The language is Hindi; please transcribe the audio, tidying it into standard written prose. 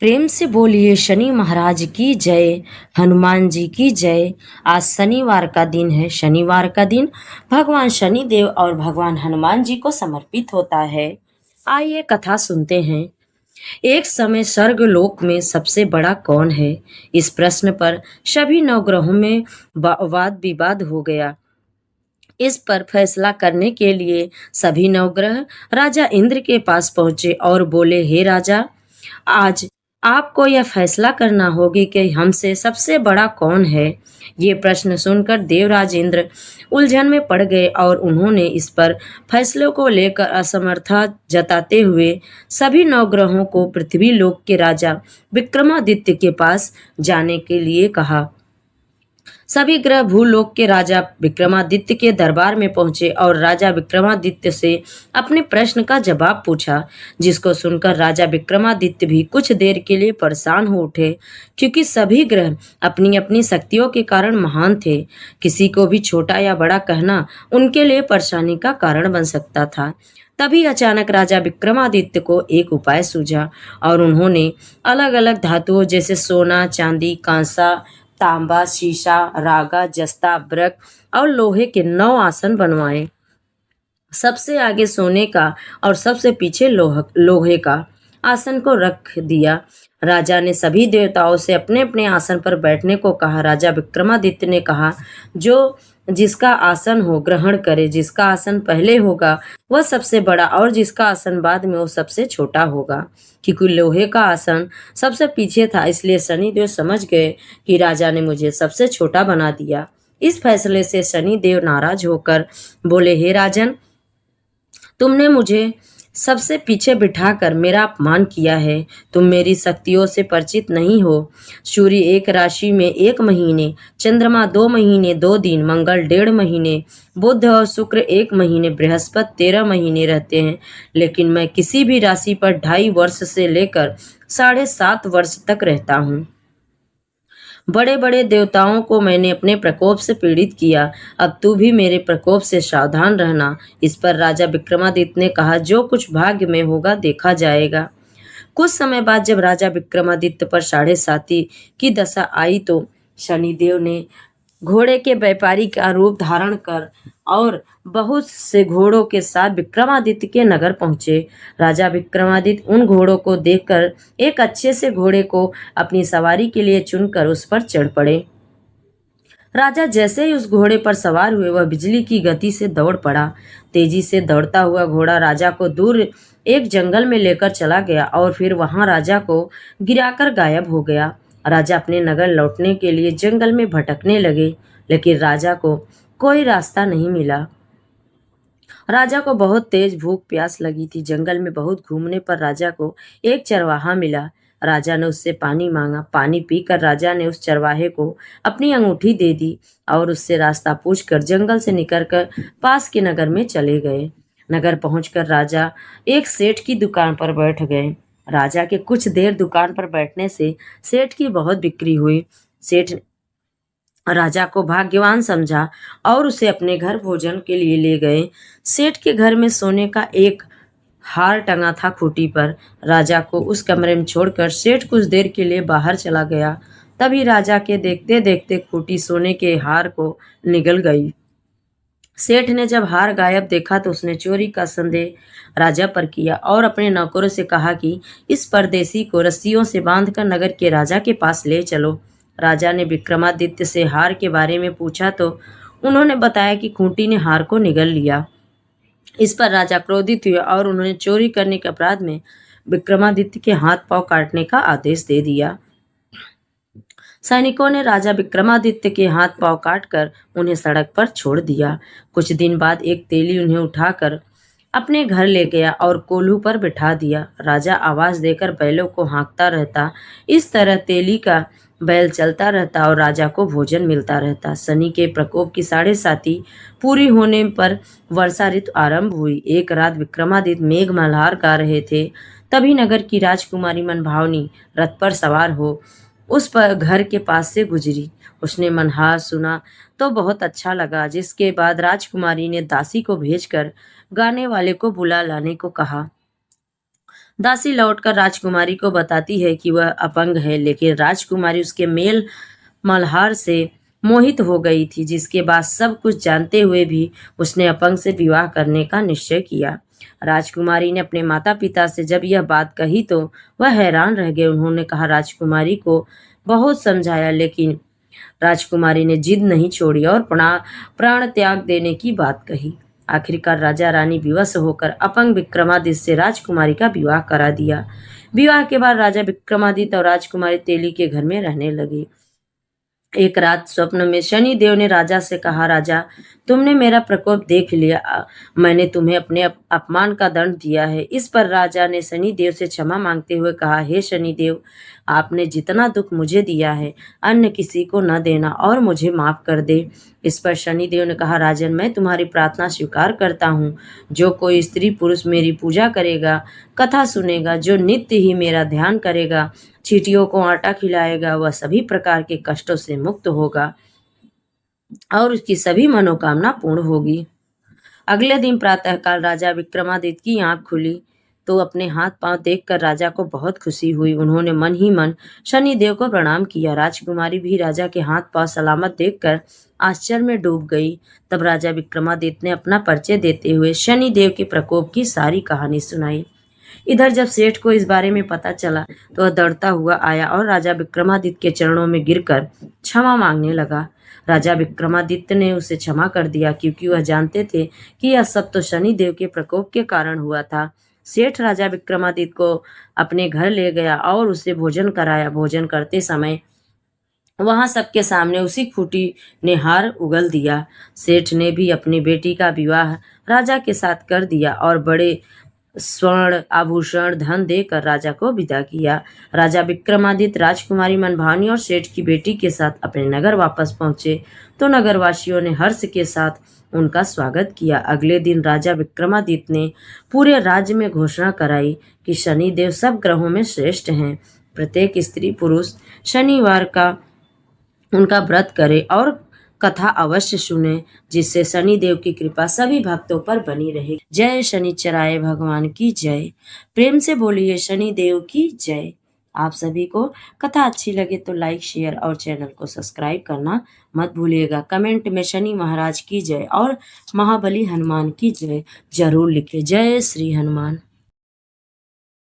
प्रेम से बोलिए शनि महाराज की जय। हनुमान जी की जय। आज शनिवार का दिन है। शनिवार का दिन भगवान शनि देव और भगवान हनुमान जी को समर्पित होता है। आइए कथा सुनते हैं। एक समय स्वर्गलोक में सबसे बड़ा कौन है? इस प्रश्न पर सभी नवग्रहों में वाद विवाद हो गया। इस पर फैसला करने के लिए सभी नवग्रह राजा इंद्र के पास पहुंचे और बोले, हे राजा, आज आपको यह फैसला करना होगी कि हमसे सबसे बड़ा कौन है। ये प्रश्न सुनकर देवराज इंद्र उलझन में पड़ गए और उन्होंने इस पर फैसले को लेकर असमर्थता जताते हुए सभी नवग्रहों को पृथ्वी लोक के राजा विक्रमादित्य के पास जाने के लिए कहा। सभी ग्रह भूलोक के राजा विक्रमादित्य के दरबार में पहुंचे और राजा विक्रमादित्य से अपने प्रश्न का जवाब पूछा, जिसको सुनकर राजा विक्रमादित्य भी कुछ देर के लिए परेशान हो उठे, क्योंकि सभी ग्रह अपनी अपनी शक्तियों के कारण महान थे। किसी को भी छोटा या बड़ा कहना उनके लिए परेशानी का कारण बन सकता था। तभी अचानक राजा विक्रमादित्य को एक उपाय सूझा और उन्होंने अलग अलग धातुओं जैसे सोना, चांदी, कांसा, तांबा, शीशा, रागा, जस्ता, ब्रक और लोहे के 9 आसन बनवाए। सबसे आगे सोने का और सबसे पीछे लोहे का आसन को रख दिया। राजा ने सभी देवताओं से अपने अपने आसन पर बैठने को कहा। राजा विक्रमादित्य ने कहा, जो जिसका आसन हो ग्रहण करे। जिसका आसन पहले होगा वह सबसे बड़ा और जिसका आसन बाद में वो सबसे छोटा होगा। क्योंकि लोहे का आसन सबसे पीछे था, इसलिए शनिदेव समझ गए कि राजा ने मुझे सबसे छोटा बना दिया। इस फैसले से शनिदेव नाराज होकर बोले, हे राजन, तुमने मुझे सबसे पीछे बिठाकर मेरा अपमान किया है। तुम मेरी शक्तियों से परिचित नहीं हो। सूर्य एक राशि में 1 महीने, चंद्रमा 2 महीने 2 दिन, मंगल 1.5 महीने, बुध और शुक्र 1 महीने, बृहस्पति 13 महीने रहते हैं। लेकिन मैं किसी भी राशि पर 2.5 वर्ष से लेकर 7.5 वर्ष तक रहता हूँ। बड़े बड़े देवताओं को मैंने अपने प्रकोप से पीड़ित किया। अब तू भी मेरे प्रकोप से सावधान रहना। इस पर राजा विक्रमादित्य ने कहा, जो कुछ भाग्य में होगा देखा जाएगा। कुछ समय बाद जब राजा विक्रमादित्य पर 7.5 की दशा आई तो शनिदेव ने घोड़े के व्यापारी का रूप धारण कर और बहुत से घोड़ों के साथ विक्रमादित्य के नगर पहुंचे। राजा विक्रमादित्य उन घोड़ों को देखकर एक अच्छे से घोड़े को अपनी सवारी के लिए चुनकर उस पर चढ़ पड़े। राजा जैसे ही उस घोड़े पर सवार हुए, वह बिजली की गति से दौड़ पड़ा। तेजी से दौड़ता हुआ घोड़ा राजा को दूर एक जंगल में लेकर चला गया और फिर वहां राजा को गिराकर गायब हो गया। राजा अपने नगर लौटने के लिए जंगल में भटकने लगे, लेकिन राजा को कोई रास्ता नहीं मिला। राजा को बहुत तेज भूख प्यास लगी थी। जंगल में बहुत घूमने पर राजा को एक चरवाहा मिला। राजा ने उससे पानी मांगा। पानी पीकर राजा ने उस चरवाहे को अपनी अंगूठी दे दी और उससे रास्ता पूछकर जंगल से निकलकर पास के नगर में चले गए। नगर पहुंचकर राजा एक सेठ की दुकान पर बैठ गए। राजा के कुछ देर दुकान पर बैठने से सेठ की बहुत बिक्री हुई। सेठ राजा को भाग्यवान समझा और उसे अपने घर भोजन के लिए ले गए। सेठ के घर में सोने का एक हार टंगा था खूंटी पर। राजा को उस कमरे में छोड़कर सेठ कुछ देर के लिए बाहर चला गया। तभी राजा के देखते देखते खूंटी सोने के हार को निगल गई। सेठ ने जब हार गायब देखा तो उसने चोरी का संदेह राजा पर किया और अपने नौकरों से कहा कि इस परदेसी को रस्सियों से बांधकर नगर के राजा के पास ले चलो। राजा ने विक्रमादित्य से हार के बारे में पूछा तो उन्होंने बताया कि खूंटी ने हार को निगल लिया। इस पर राजा क्रोधित हुए और उन्होंने चोरी करने के अपराध में विक्रमादित्य के हाथ पांव काटने का आदेश दे दिया। सैनिकों ने राजा विक्रमादित्य के हाथ पांव काटकर उन्हें सड़क पर छोड़ दिया। कुछ दिन बाद एक तेली उन्हें उठाकर अपने घर ले गया और कोल्हू पर बिठा दिया। राजा आवाज देकर बैलों को हाँकता रहता। इस तरह तेली का बैल चलता रहता और राजा को भोजन मिलता रहता। शनि के प्रकोप की 7.5 पूरी होने पर वर्षा ऋतु आरंभ हुई। एक रात विक्रमादित्य मेघ मल्हार गा रहे थे। तभी नगर की राजकुमारी मनभावनी रथ पर सवार हो उस पर घर के पास से गुजरी। उसने मनहार सुना तो बहुत अच्छा लगा, जिसके बाद राजकुमारी ने दासी को भेजकर गाने वाले को बुला लाने को कहा। दासी लौटकर राजकुमारी को बताती है कि वह अपंग है, लेकिन राजकुमारी उसके मेल मल्हार से मोहित हो गई थी, जिसके बाद सब कुछ जानते हुए भी उसने अपंग से विवाह करने का निश्चय किया। राजकुमारी ने अपने माता पिता से जब यह बात कही तो वह हैरान रह गए। उन्होंने कहा राजकुमारी को बहुत समझाया, लेकिन राजकुमारी ने जिद नहीं छोड़ी और प्राण त्याग देने की बात कही। आखिरकार राजा रानी विवश होकर अपंग विक्रमादित्य से राजकुमारी का विवाह करा दिया। विवाह के बाद राजा विक्रमादित्य और राजकुमारी तेली के घर में रहने लगे। एक रात स्वप्न में शनि देव ने राजा से कहा, राजा तुमने मेरा प्रकोप देख लिया, मैंने तुम्हें अपने अपमान का दंड दिया है। इस पर राजा ने शनि देव से क्षमा मांगते हुए कहा, हे शनि देव, आपने जितना दुख मुझे दिया है अन्य किसी को न देना और मुझे माफ कर दे। इस पर शनि देव ने कहा, राजन मैं तुम्हारी प्रार्थना स्वीकार करता हूँ। जो कोई स्त्री पुरुष मेरी पूजा करेगा, कथा सुनेगा, जो नित्य ही मेरा ध्यान करेगा, चींटियों को आटा खिलाएगा, वह सभी प्रकार के कष्टों से मुक्त होगा और उसकी सभी मनोकामना पूर्ण होगी। अगले दिन प्रातःकाल राजा विक्रमादित्य की आंख खुली तो अपने हाथ पांव देखकर राजा को बहुत खुशी हुई। उन्होंने मन ही मन शनि देव को प्रणाम किया। राजकुमारी भी राजा के हाथ पांव सलामत देखकर आश्चर्य में डूब गई। तब राजा विक्रमादित्य ने अपना परिचय देते हुए शनि देव के प्रकोप की सारी कहानी सुनाई। इधर जब सेठ को इस बारे में पता चला तो वह दौड़ता हुआ आया और राजा विक्रमादित्य के चरणों में गिरकर क्षमा मांगने लगा। राजा विक्रमादित्य ने उसे क्षमा कर दिया, क्योंकि वह जानते थे कि यह सब तो शनि देव के प्रकोप के कारण हुआ था। सेठ राजा विक्रमादित्य को अपने घर ले गया और उसे भोजन कराया। भोजन करते समय वहां सबके सामने उसी खूंटी ने हार उगल दिया। सेठ ने भी अपनी बेटी का विवाह राजा के साथ कर दिया और बड़े स्वर्ण आभूषण धन देकर राजा को विदा किया। राजा विक्रमादित्य राजकुमारी मनभावनी और सेठ की बेटी के साथ अपने नगर वापस पहुंचे तो नगरवासियों ने हर्ष के साथ उनका स्वागत किया। अगले दिन राजा विक्रमादित्य ने पूरे राज्य में घोषणा कराई कि शनिदेव सब ग्रहों में श्रेष्ठ हैं। प्रत्येक स्त्री पुरुष शनिवार का उनका व्रत करे और कथा अवश्य सुने, जिससे शनि देव की कृपा सभी भक्तों पर बनी रहे। जय शनिचराय भगवान की जय। प्रेम से बोलिए शनि देव की जय। आप सभी को कथा अच्छी लगे तो लाइक शेयर और चैनल को सब्सक्राइब करना मत भूलिएगा। कमेंट में शनि महाराज की जय और महाबली हनुमान की जय जरूर लिखे। जय श्री हनुमान।